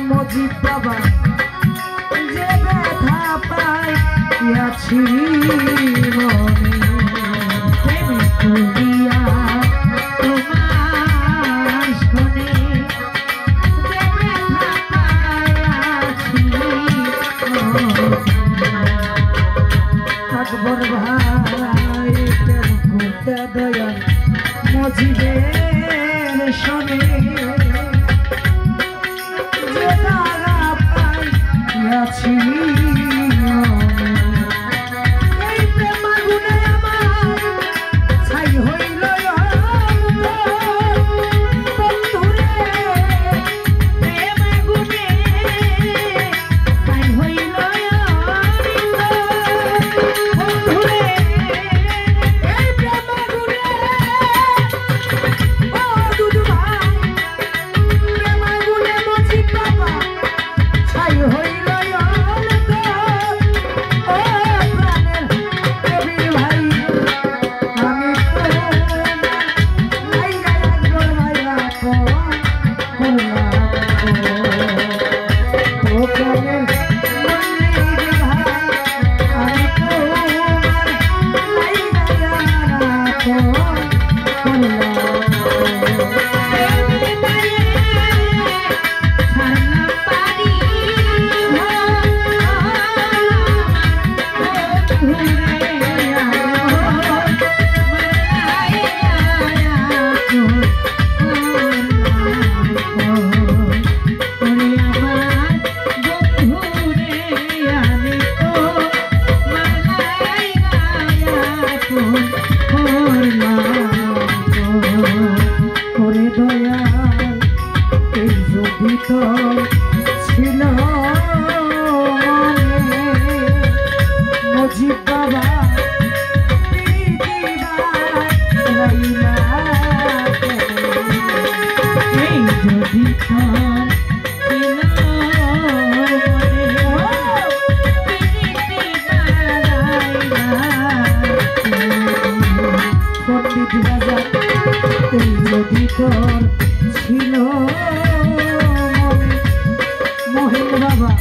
মজিদ বাবা যে ব্যথা পাই আছি মনে প্রেম করিয়া তোমার শোনে যে ব্যথা পাই আছি আকবর ভাই প্রেম করতে দয়া মজিদের শোনে যে তারা পাই আছি এই প্রেম আগুনে আমার ছাই হইল বন্ধুরে প্রেম আগুনে ছাই হইল বন্ধুরে এই প্রেম আগুনে ও দুদু ভাই প্রেম আগুনে মজিদ বাবা ছাই হইল ছিল মজিদ বাবা এই যদি যদি তোর ছিল মোহিন বাবা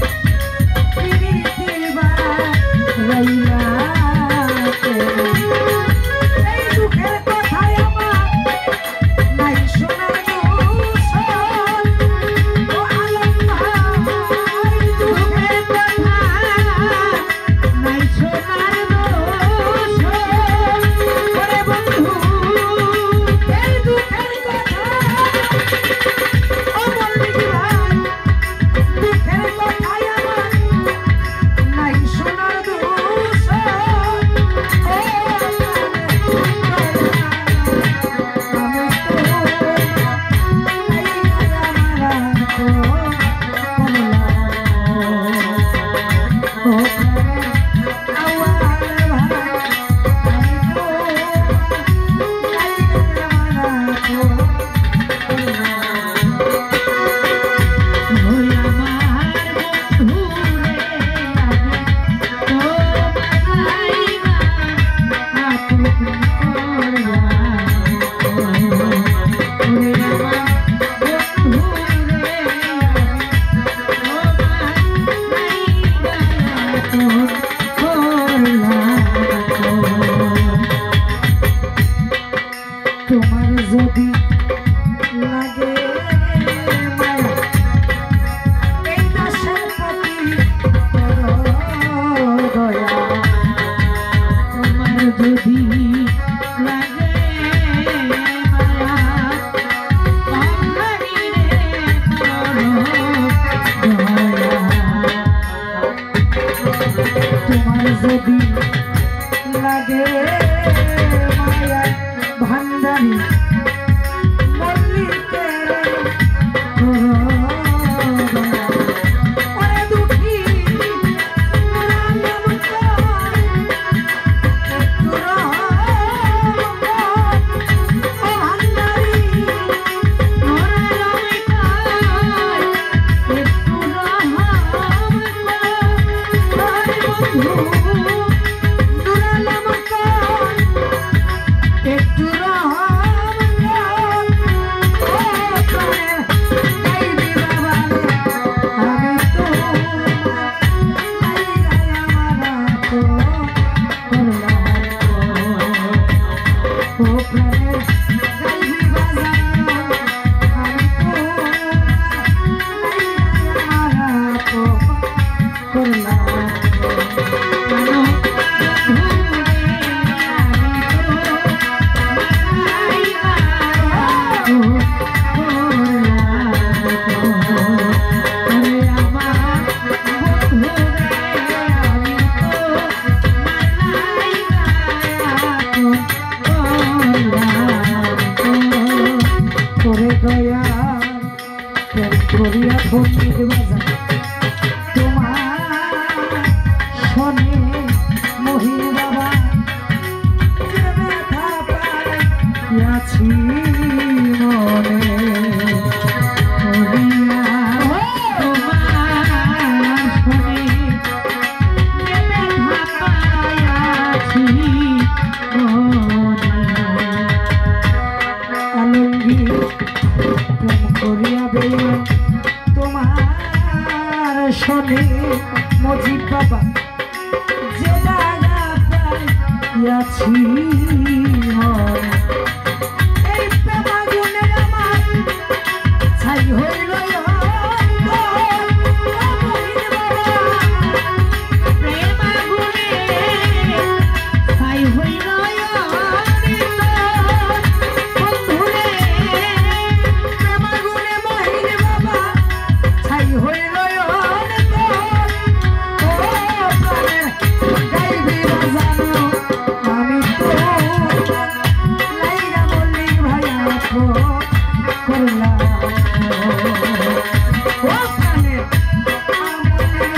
এই দুঃখের কথায় আমার নাই শোনার ও আলম ভাই দুঃখের কথা নাই শোনার ওরে বন্ধু এই দুঃখের কথা ও বলবি ভাই দুঃখের কথায় আমার নাই শোনার তোমার যদি লাগে মায়া এই দাসের প্রতি দয়া তোমার যদি লাগে তোমার যদি লাগে মায়া ভান্ডারি মল্লিকে ওরে দুঃখী Oh শহীদ বাজার তোমার শোনে মহিন বাবা যে ব্যথা পাইয়াছি মনে করিয়া তোমার শোনে যে ব্যথা পাইয়াছি মনে আলমগীর প্রেম করিয়া বেইমান তোমার শোনে মজিদ বাবা যে দাগা পাইয়াছি মনে এই প্রেমাগুনে আমার ছাই হইল Oh